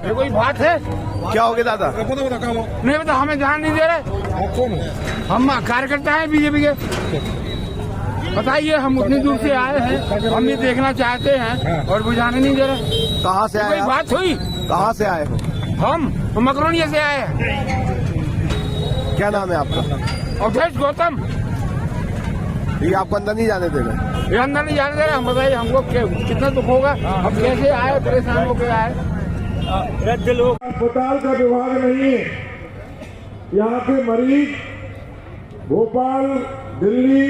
ये कोई बात है? क्या हो गया दादा? नहीं बता, हमें ध्यान नहीं दे रहे। हम कार्यकर्ता हैं बीजेपी के। बताइए, हम उतनी दूर से आए हैं, हम भी देखना चाहते हैं और बुझाने नहीं दे रहे। कहाँ से आए? कोई बात हुई? कहाँ से आए हो? हम मकरोनिया से आए हैं। क्या नाम है आपका? अवधेश गौतम। ये आपको अंदर नहीं जाने दे रहे? ये अंदर नहीं जाने दे रहे। हम बताइए, हमको कितना दुख होगा? हम कैसे आए, परेशान होकर आए। लोग अस्पताल का विभाग नहीं है। यहाँ के मरीज भोपाल, दिल्ली,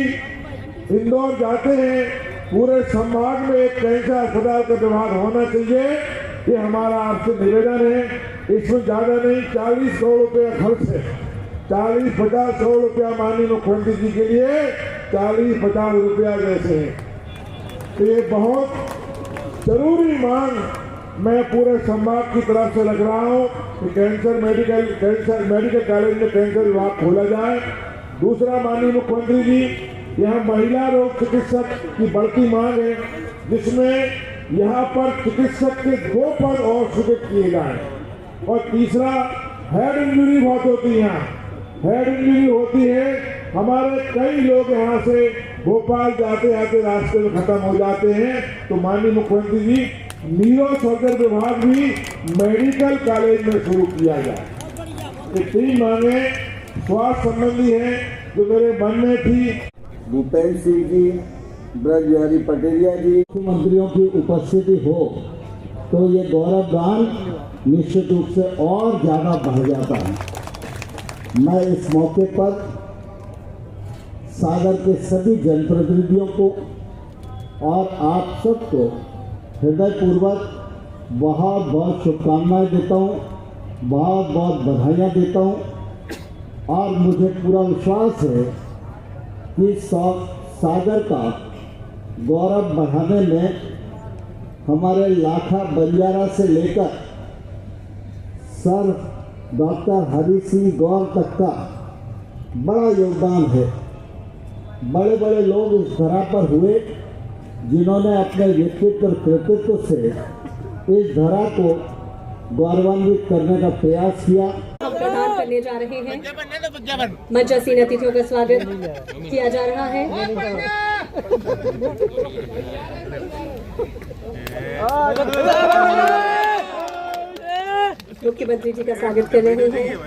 इंदौर जाते हैं। पूरे संभाग में एक कैंसर अस्पताल का विभाग होना चाहिए। ये हमारा आपसे निवेदन है। इसमें ज्यादा नहीं, 40 करोड़ रुपया खर्च है। 40-50 करोड़ रुपया माननीय मुख्यमंत्री जी के लिए 40-50 रुपया जैसे है। तो ये बहुत जरूरी मांग मैं पूरे संभाग की तरफ से रख रहा हूँ कि कैंसर मेडिकल कॉलेज में कैंसर विभाग खोला जाए। दूसरा, माननीय मुख्यमंत्री जी, यहाँ महिला रोग चिकित्सक की बढ़ती मांग है, जिसमें यहाँ पर चिकित्सक के 2 पद और सृजित किए जाए। और तीसरा, हेड इंजरी बहुत होती है। यहाँ हेड इंजरी होती है। हमारे कई लोग यहाँ से भोपाल जाते आते रास्ते में खत्म हो जाते हैं। तो माननीय मुख्यमंत्री जी, न्यूरो सर्जन विभाग भी मेडिकल कॉलेज में शुरू किया जाए। ये 3 मांगे स्वास्थ्य संबंधी है जो मेरे मन में थी। भूपेंद्र सिंह जी, ब्रज बिहारी पटेलिया जी, मुख्यमंत्रियों की उपस्थिति हो तो ये गौरव गान निश्चित रूप से और ज्यादा बढ़ जाता है। मैं इस मौके पर सागर के सभी जनप्रतिनिधियों को और आप सबको हृदयपूर्वक बहुत बहुत शुभकामनाएं देता हूँ, बहुत बहुत बधाइयाँ देता हूँ। और मुझे पूरा विश्वास है कि सागर का गौरव बढ़ाने में हमारे लाखा बंजारा से लेकर सर डॉक्टर हरि सिंह गौर तक का बड़ा योगदान है। बड़े बड़े लोग इस धरा पर हुए जिन्होंने अपने व्यक्तित्व और कृतित्व से इस धरा को गौरवान्वित करने का प्रयास किया। हम प्रदान करने जा रहे हैं। मंचासीन अतिथियों का स्वागत किया जा रहा है। मुख्यमंत्री जी का स्वागत कर रहे हैं।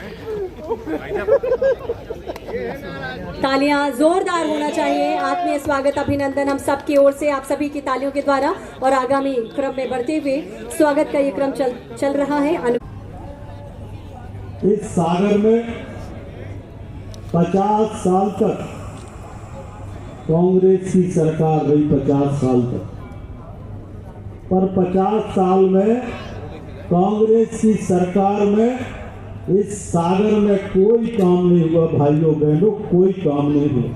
तालियां जोरदार होना चाहिए। आत्मीय स्वागत अभिनंदन हम सब की ओर से आप सभी की तालियों के द्वारा और आगामी क्रम में बढ़ते हुए स्वागत का ये क्रम चल रहा है। इस सागर में 50 साल तक कांग्रेस की सरकार रही, 50 साल तक। पर 50 साल में कांग्रेस की सरकार में इस सागर में कोई काम नहीं हुआ। भाइयों बहनों, कोई काम नहीं हुआ।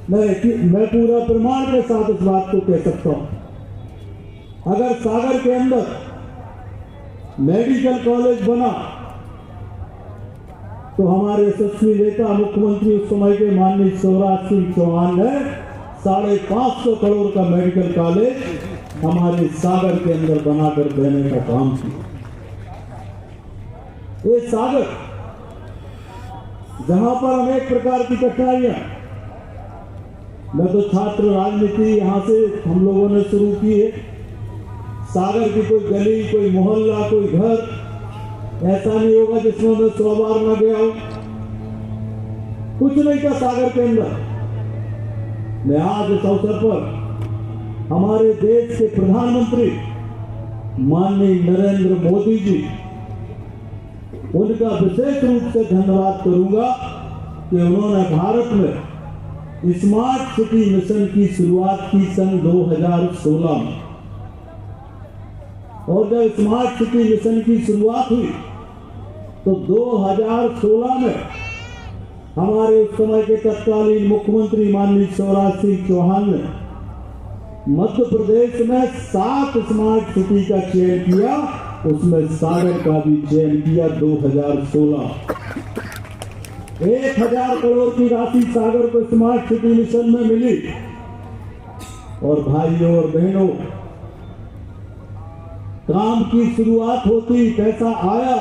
मैं पूरा प्रमाण के साथ इस बात को कह सकता हूं। अगर सागर के अंदर मेडिकल कॉलेज बना तो हमारे यशस्वी नेता मुख्यमंत्री उस समय के माननीय शिवराज सिंह चौहान ने 550 करोड़ का मेडिकल कॉलेज हमारे सागर के अंदर बनाकर देने का काम किया। ये सागर जहां पर अनेक प्रकार की कठिनाइयां, मैं तो छात्र राजनीति यहां से हम लोगों ने शुरू की है। सागर की कोई गली, कोई मोहल्ला, कोई घर ऐसा नहीं होगा जिसमें मैं 100 बार न गया हूं। कुछ नहीं था सागर के अंदर। मैं आज इस अवसर पर हमारे देश के प्रधानमंत्री माननीय नरेंद्र मोदी जी, उनका विशेष रूप से धन्यवाद करूंगा कि उन्होंने भारत में स्मार्ट सिटी मिशन की शुरुआत की सन 2016 में। और जब स्मार्ट सिटी मिशन की शुरुआत हुई तो 2016 में हमारे उस समय के तत्कालीन मुख्यमंत्री माननीय शिवराज सिंह चौहान ने मध्य प्रदेश में 7 स्मार्ट सिटी का चयन किया, उसमें सागर का भी चयन किया 2016। 1000 करोड़ की राशि सागर को स्मार्ट सिटी मिशन में मिली। और भाइयों और बहनों, काम की शुरुआत होती, पैसा आया,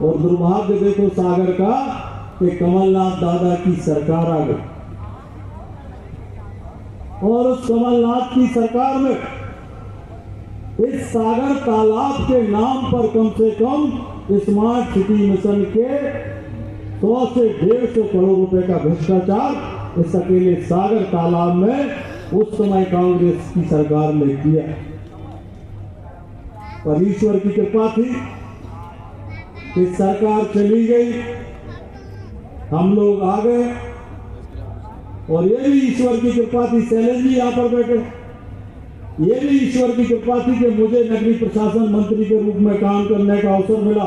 और दुर्भाग्य देखो सागर का कि कमलनाथ दादा की सरकार आ गई। और उस कमलनाथ की सरकार में इस सागर तालाब के नाम पर कम से कम स्मार्ट सिटी मिशन के 100 से 150 करोड़ रुपए का भ्रष्टाचार इस अकेले सागर तालाब में उस समय कांग्रेस की सरकार ने किया। पर ईश्वर की कृपा थी कि सरकार चली गई, हम लोग आ गए। और ये भी ईश्वर की कृपा थी, शैलेंद्र जी यहाँ पर बैठे, ये भी ईश्वर की कृपा थी कि मुझे नगरीय प्रशासन मंत्री के रूप में काम करने का अवसर मिला।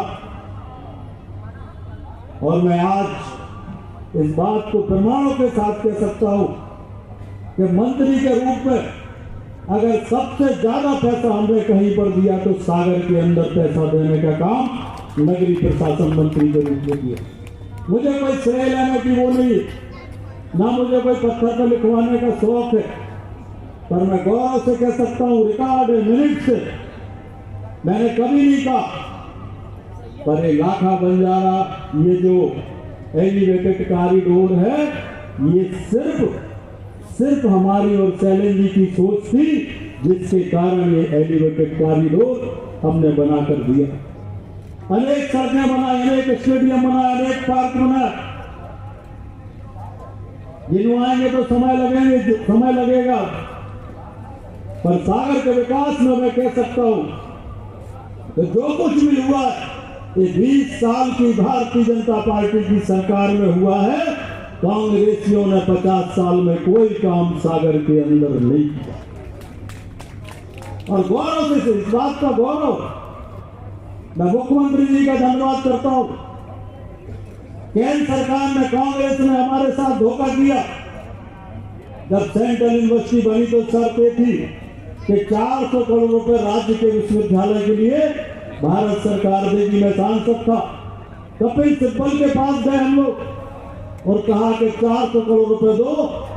और मैं आज इस बात को प्रमाणों के साथ कह सकता हूं कि मंत्री के रूप में अगर सबसे ज्यादा पैसा हमने कहीं पर दिया तो सागर के अंदर पैसा देने का काम नगरीय प्रशासन मंत्री के रूप में किया। मुझे कोई श्रेय लेने की वो नहीं, ना मुझे कोई पत्थर पर लिखवाने का शौक है, पर मैं गौरव से कह सकता हूं, रिकॉर्ड मिनट से मैंने कभी नहीं कहा पर ये लाखा बंजारा, ये जो एलिवेटेड कॉरिडोर है, ये सिर्फ हमारी और शैलेंद्र जी की सोच थी, जिसके कारण ये एलिवेटेड कॉरिडोर हमने बनाकर दिया। अनेक सड़कें बनाई, अनेक स्टेडियम बनाए, अनेक पार्क बनाए। गिनवाएंगे तो समय लगेगा, पर सागर के विकास में मैं कह सकता हूं कि जो कुछ भी हुआ ये 20 साल की भारतीय जनता पार्टी की सरकार में हुआ है। कांग्रेसियों ने 50 साल में कोई काम सागर के अंदर नहीं किया। और गौरव से इस बात का गौरव मैं मुख्यमंत्री जी का धन्यवाद करता हूं। केंद्र सरकार ने, कांग्रेस ने हमारे साथ धोखा किया। जब सेंट्रल यूनिवर्सिटी बनी तो शर्त थी कि 400 करोड़ रुपए राज्य के विश्वविद्यालय के लिए भारत सरकार देगी। मैं सांसद था, कपिल सिब्बल के पास गए हम लोग और कहा कि 400 करोड़ रुपए दो।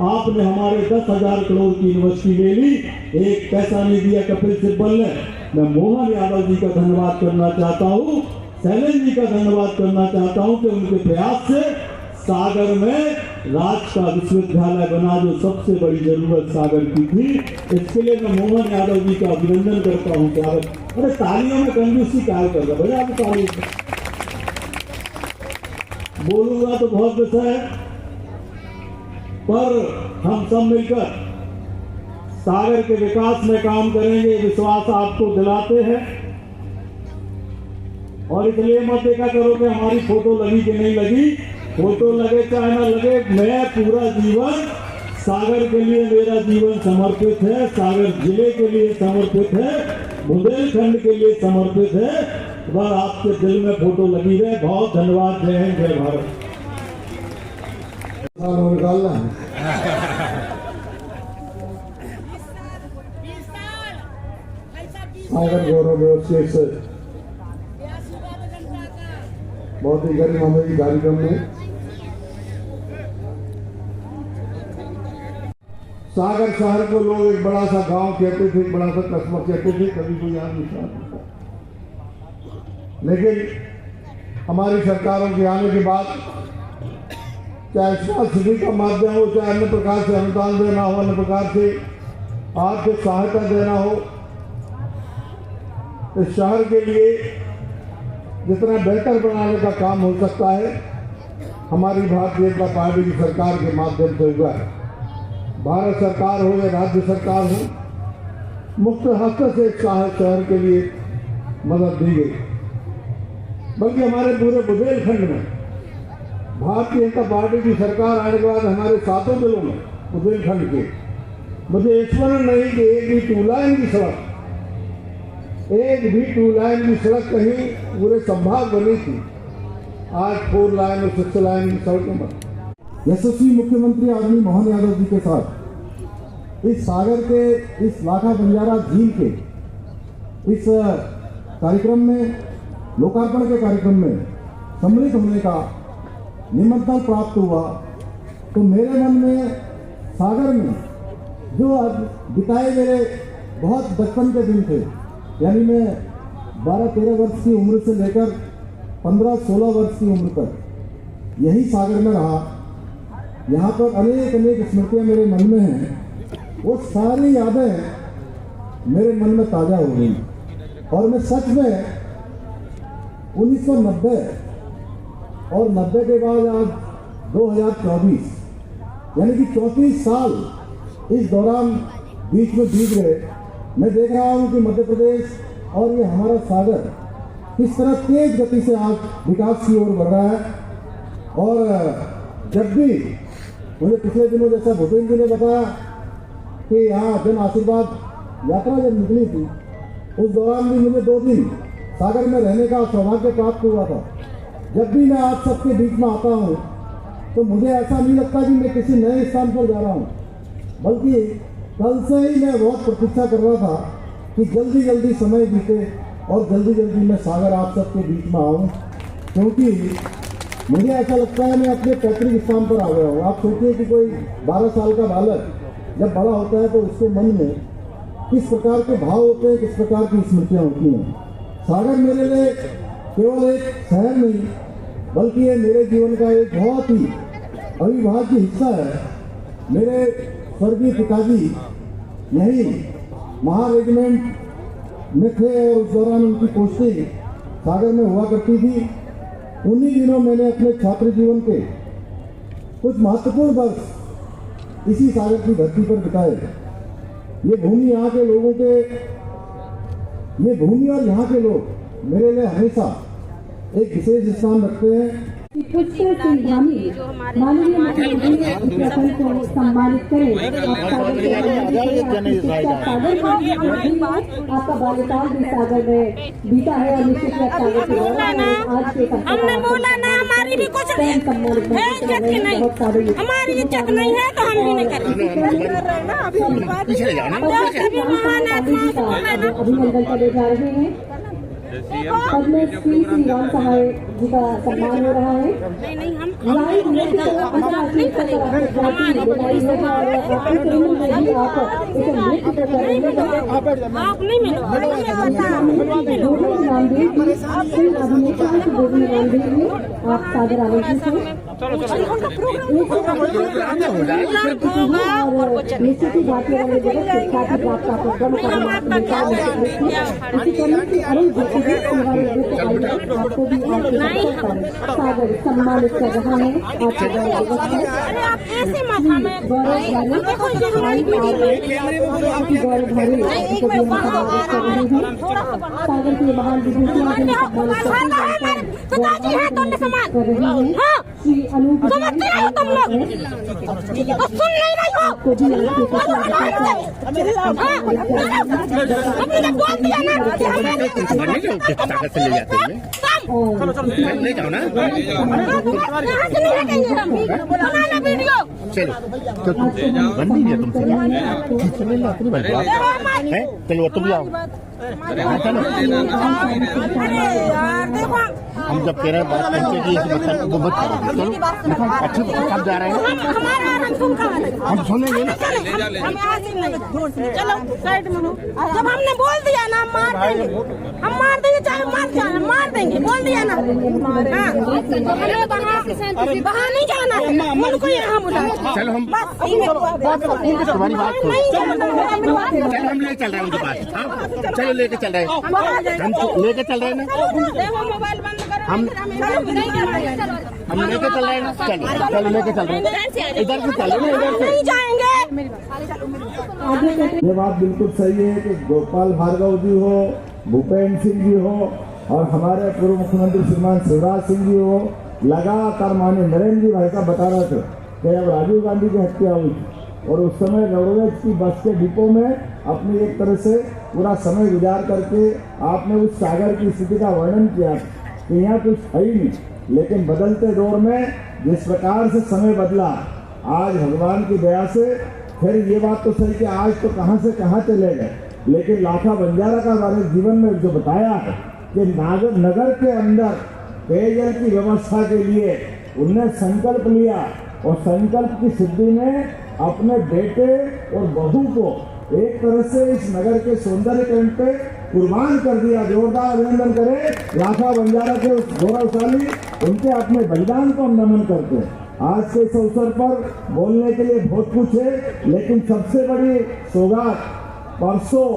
आपने हमारे 10,000 करोड़ की यूनिवर्सिटी ले ली, एक पैसा नहीं दिया कपिल सिब्बल ने। मैं मोहन यादव जी का धन्यवाद करना चाहता हूँ, शैलेंद्र जी का धन्यवाद करना चाहता हूँ कि उनके प्रयास से सागर में राज का विश्वविद्यालय बना, जो सबसे बड़ी जरूरत सागर की थी। इसके लिए मैं मोहन यादव जी का अभिनंदन करता हूँ। अरे तालियों में कंजूसी क्या कर रहा भैया, आप ताली बोलूंगा तो बहुत विषय है, पर हम सब मिलकर सागर के विकास में काम करेंगे, विश्वास आपको दिलाते हैं। और इसलिए मत देखा करो कि हमारी फोटो लगी कि नहीं लगी, फोटो लगे चाहे ना लगे, मैं पूरा जीवन सागर के लिए, मेरा जीवन समर्पित है, सागर जिले के लिए समर्पित है, बुंदेलखंड के लिए समर्पित है। बस आपके दिल में फोटो लगी रहे। बहुत धन्यवाद। जय हिंद, जय भारत। निकालना है सागर गौरव व्यवस्था से बहुत ही गरिमामयी कार्यक्रम में सागर शहर को लोग एक बड़ा सा गांव कहते थे, एक बड़ा सा कस्बा कहते थे, कभी कोई यहाँ नहीं। लेकिन हमारी सरकारों के आने के बाद, चाहे स्मार्ट सिटी का माध्यम हो, चाहे अन्य प्रकार से अनुदान देना हो, अन्य प्रकार से आर्थिक सहायता देना हो, इस शहर के लिए जितना बेहतर बनाने का काम हो सकता है हमारी भारतीय जनता पार्टी की सरकार के माध्यम से हुआ है। भारत सरकार हो या राज्य सरकार हो, मुफ्त हस्त से शहर के लिए मदद दी गई। बल्कि हमारे पूरे बुंदेलखंड में भारतीय जनता पार्टी की सरकार आने के बाद हमारे सातों जिलों में बुंदेलखंड के मुझे स्मरण नहीं कि एक भी टू लाइन की सड़क कहीं पूरे संभाग बनी थी। आज 4 लाइन और 6 लाइन की सड़कें बनी। यशस्वी मुख्यमंत्री आदरणीय मोहन यादव जी के साथ इस सागर के इस लाखा बंजारा झील के इस कार्यक्रम में, लोकार्पण के कार्यक्रम में सम्मिलित होने का निमंत्रण प्राप्त हुआ तो मेरे मन में सागर में जो बिताए मेरे बहुत बचपन के दिन थे, यानी मैं 12-13 वर्ष की उम्र से लेकर 15-16 वर्ष की उम्र तक यही सागर में रहा। यहाँ पर अनेक स्मृतियाँ मेरे मन में हैं। वो सारी यादें मेरे मन में ताज़ा हो गई और मैं सच में 1990 और 90 के बाद आज 2024 यानी कि 34 साल इस दौरान बीच में बीत गए। मैं देख रहा हूँ कि मध्य प्रदेश और ये हमारा सागर किस तरह तेज गति से आज विकास की ओर बढ़ रहा है। और जब भी मुझे पिछले दिनों जैसा भूपेंद्र जी ने बताया कि यहाँ जन आशीर्वाद यात्रा जब निकली थी, उस दौरान भी मुझे 2 दिन सागर में रहने का सौभाग्य प्राप्त हुआ था। जब भी मैं आप सबके बीच में आता हूँ तो मुझे ऐसा नहीं लगता कि मैं किसी नए स्थान पर जा रहा हूँ, बल्कि कल से ही मैं बहुत प्रतीक्षा कर रहा था कि जल्दी जल्दी समय बीते और जल्दी जल्दी मैं सागर आप सबके बीच में आऊँ, क्योंकि मुझे ऐसा लगता है मैं अपने पैतृक स्थान पर आ गया हूँ। आप सोचिए कि कोई 12 साल का बालक जब बड़ा होता है तो उसके मन में किस प्रकार के भाव होते हैं, किस प्रकार की स्मृतियाँ होती हैं। सागर मेरे लिए केवल एक शहर नहीं, बल्कि ये मेरे जीवन का एक बहुत ही अविभाज्य हिस्सा है। मेरे स्वर्गीय पिताजी यही महा रेजिमेंट में थे और उस दौरान उनकी पोस्टिंग सागर में हुआ करती थी। उन्हीं दिनों मैंने अपने छात्र जीवन के कुछ महत्वपूर्ण वर्ष इसी सागर की धरती पर बिताए। ये भूमि यहाँ के लोगों के, ये भूमि और यहाँ के लोग मेरे लिए हमेशा एक विशेष स्थान रखते हैं। पुष्कर सिंह धामी माननीय मुख्यमंत्री उत्तराखंड को सम्मानित करें। आपका बाल्यकाल भी सागर में बीता है और निश्चित सागर के आज के हमने बोला ना हमारी भी कुछ है इज्जत की नहीं, हमारी इज्जत नहीं है तो हम भी नहीं करेंगे। अभिनंदन करे जा रहे हैं। पद्मश्री श्री राम सहाय जी का सम्मान हो रहा है। लाइव नृत्य अंतर्राष्ट्रीय स्तर पर आपको दिलाई है और आपकी फिल्म में भी आप इसे नृत्य कर रहे हैं। आप नहीं मिलो गोविंद रामदेव जी, फिल्म अभिनेता गोविंद रामदेव जी, आप सागर आवेशी से और निश्चित ही भारतीय वाले जगत से ख्याति प्राप्त आपको प्रमुख इसी क्रम में अरुण जी आपको भी सागर सम्मानित कर रहा है। आपके गौरव भारी को भी हम सम्मानित कर रहे हैं। सागर के महान विभूतियों को सम्मानित कर रहे हैं। श्री अनूप आपको भी ले जाओ ना, चलो बन नहीं है तुमसे, चलो तुम जाओ। हम जब कह रहे हैं बात करके कि वो मत करो, अच्छे सब जा रहे हैं, हम सुनेंगे ना। चलो साइड में, जब हमने बोल दिया ना हम मार देंगे चाहे मार देंगे, बोल दिया ना। वहाँ नहीं जाना है, उनको यहाँ बुला। चलो हम तुम्हारी बात, चलो हम ले चल रहे हैं उनके पास। चलो लेके चल रहे हैं, हम लेके चल रहे हैं ना, मोबाइल बंद करो। हम लेके चल रहे हैं ना, चलो लेके चल रहे हैं, इधर से चलो ना, इधर से नहीं जाएंगे। ये बात बिल्कुल सही है कि गोपाल भार्गव जी हो, भूपेंद्र सिंह जी हो और हमारे पूर्व मुख्यमंत्री श्रीमान शिवराज सिंह जी हो, लगातार माननीय नरेंद्र जी भाई साहब बता रहे थे कि अब राजीव गांधी की हत्या हुई थी और उस समय रोडवेज की बस के डिपो में अपनी एक तरह से पूरा समय गुजार करके आपने उस सागर की स्थिति का वर्णन किया कि यहाँ कुछ है ही नहीं, लेकिन बदलते दौर में जिस प्रकार से समय बदला, आज भगवान की दया से फिर ये बात तो सही कि आज तो कहाँ से कहाँ चले गए, लेकिन लाखा बंजारा का हमारे जीवन में जो बताया है कि नगर के अंदर पेयजल की व्यवस्था के लिए उनने संकल्प लिया और संकल्प की सिद्धि में अपने बेटे और बहू को एक तरह से इस नगर के सौंदर्यकरण पे कुर्बान कर दिया। जोरदार अभिनंदन करें लाखा बंजारा के उस गौरवशाली, उनके अपने बलिदान को हम नमन करते हैं। आज के इस अवसर पर बोलने के लिए बहुत कुछ है, लेकिन सबसे बड़ी सौगात परसों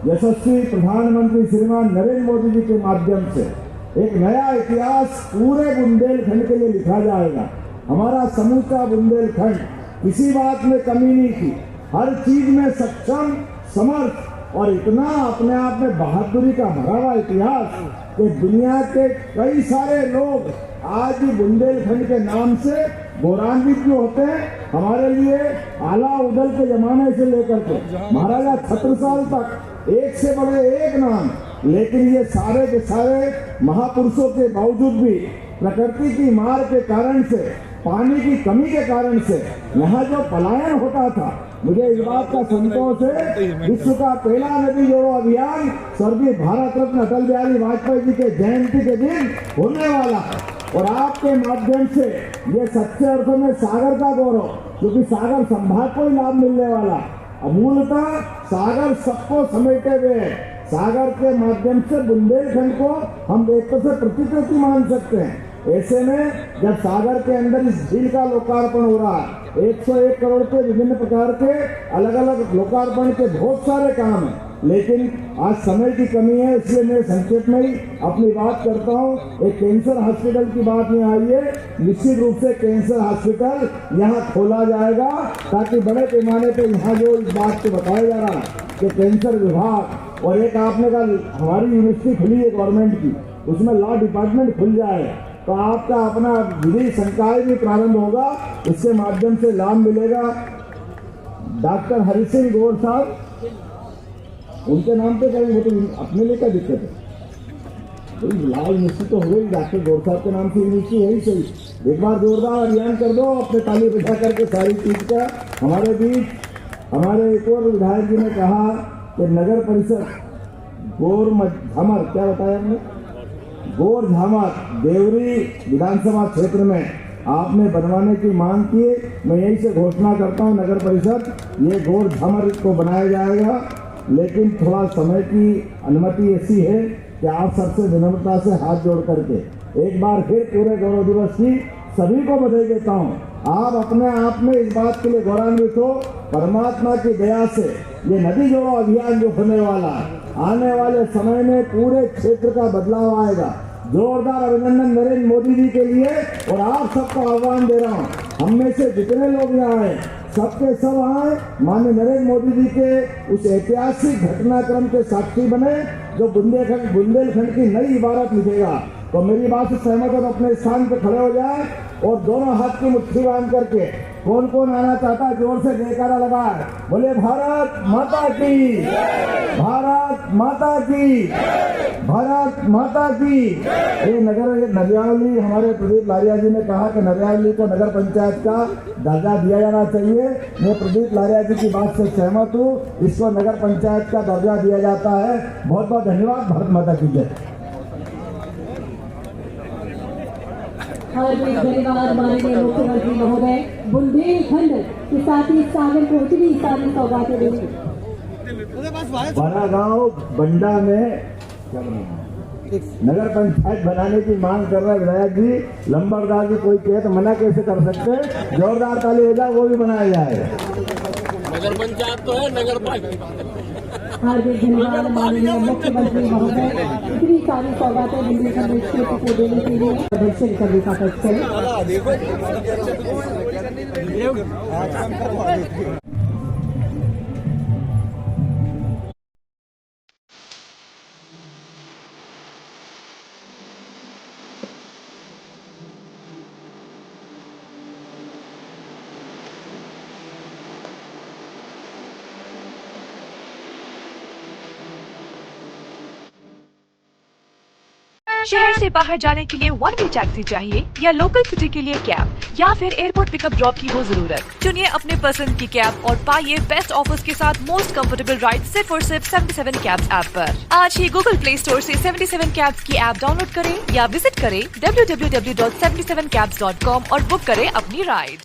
यशस्वी प्रधानमंत्री श्रीमान नरेंद्र मोदी जी के माध्यम से एक नया इतिहास पूरे बुंदेलखंड के लिए लिखा जाएगा। हमारा समूचा बुंदेलखंड किसी बात में कमी नहीं की, हर चीज में सक्षम, समर्थ और इतना अपने आप में बहादुरी का भरा हुआ इतिहास कि दुनिया के कई सारे लोग आज बुंदेलखंड के नाम से गौरवान्वित क्यों होते हैं। हमारे लिए आला उदल के जमाने से लेकर के महाराजा छत्रसाल तक एक से बड़े एक नाम, लेकिन ये सारे के सारे महापुरुषों के बावजूद भी प्रकृति की मार के कारण से, पानी की कमी के कारण से यहाँ जो पलायन होता था, मुझे इस बात का संतोष है विश्व का पहला नदी जोड़ो अभियान स्वर्गीय भारत रत्न अटल बिहारी वाजपेयी जी के जयंती के दिन होने वाला है और आपके माध्यम से ये सच्चे अर्थों में सागर का गौरव, क्योंकि सागर संभाग को ही लाभ मिलने वाला, अमूलतः सागर सबको समेटे हुए, सागर के माध्यम से बुंदेलखंड को हम एक तरह से प्रतिकृति मान सकते हैं। ऐसे में जब सागर के अंदर इस झील का लोकार्पण हो रहा है, 101 करोड़ के विभिन्न प्रकार के अलग अलग लोकार्पण के बहुत सारे काम हैं, लेकिन आज समय की कमी है, इसलिए मैं संक्षेप में ही अपनी बात करता हूँ। एक कैंसर हॉस्पिटल की बात में आई है, निश्चित रूप से कैंसर हॉस्पिटल यहाँ खोला जाएगा ताकि बड़े पैमाने पे यहाँ जो इस बात को बताया जा रहा है कि कैंसर विभाग और एक आपने कहा हमारी यूनिवर्सिटी खुली है गवर्नमेंट की, उसमें लॉ डिपार्टमेंट खुल जाए तो आपका अपना विधि संकाय भी प्रारंभ होगा, इसके माध्यम से लाभ मिलेगा। डॉक्टर हरि सिंह गौर साहब, उनके नाम पे करेंगे तो अपने लिए क्या दिक्कत है, तो लाभ यूनिवर्सिटी तो हो गई, डॉक्टर गौर साहब के नाम से यूनिवर्सिटी है ही सही। एक बार जोरदार अभियान कर दो अपने ताली बजा करके सारी चीज का। हमारे बीच हमारे एक और विधायक जी ने कहा कि नगर परिषद गौर झमर, क्या बताया हमने, गौर झामर देवरी विधानसभा क्षेत्र में आपने बनवाने की मांग की, मैं यही से घोषणा करता हूं नगर परिषद ये गौर झामर को बनाया जाएगा, लेकिन थोड़ा समय की अनुमति ऐसी है कि आप सबसे विनम्रता से हाथ जोड़ करके एक बार फिर पूरे गौरव दिवस की सभी को बधाई देता हूं। आप अपने आप में इस बात के लिए गौरवान्वित हो, परमात्मा की दया से ये नदी जोड़ो अभियान जो होने वाला है, आने वाले समय में पूरे क्षेत्र का बदलाव आएगा। जोरदार अभिनंदन नरेंद्र मोदी जी के लिए और आप सबको आह्वान दे रहा हूँ, हम में से जितने लोग यहाँ आए सबके सब आए माननीय नरेंद्र मोदी जी के उस ऐतिहासिक घटनाक्रम के साक्षी बने जो बुंदेलखंड की नई इबारत लिखेगा। तो मेरी बात से सहमत हो तो अपने स्थान पर खड़े हो जाए और दोनों हाथ की मुट्ठी बांध करके कौन कौन आना चाहता है जोर से जयकारा लगाए, बोले भारत माता की, भारत माता की, भारत माता की। ये नरियावली हमारे प्रदीप लारिया जी ने कहा कि नरियावली को नगर पंचायत का दर्जा दिया जाना चाहिए। मैं प्रदीप लारिया जी की बात से सहमत हूँ, इसको नगर पंचायत का दर्जा दिया जाता है। बहुत बहुत धन्यवाद। भारत माता की जय। धन्यवाद माननीय मुख्यमंत्री महोदय। बुंदेलखंड के साथ ही सागर को इतनी सारी सौगातें देंगे। बड़ा गांव बंडा में नगर पंचायत बनाने की मांग कर रहे विधायक जी। लंबरदार जी कोई कहे तो मना कैसे कर सकते, जोरदार ताली हो जाए वो भी बनाया जाए। नगर पंचायत तो है, नगर पालिका हार्दिक धन्यवाद माननीय मुख्यमंत्री महोदय, इतनी सारी सौगातें बुंदेलखंड क्षेत्र को देने के लिए प्रदर्शन करने का पक्ष है। शहर से बाहर जाने के लिए वन वे टैक्सी चाहिए या लोकल सिटी के लिए कैब या फिर एयरपोर्ट पिकअप ड्रॉप की हो जरूरत। चुनिए अपने पसंद की कैब और पाइए बेस्ट ऑफर्स के साथ मोस्ट कंफर्टेबल राइड सिर्फ और सिर्फ 77 कैब्स ऐप पर। आज ही गूगल प्ले स्टोर से 77 कैब्स की ऐप डाउनलोड करें या विजिट करें www.77cabs.com और बुक करें अपनी राइड।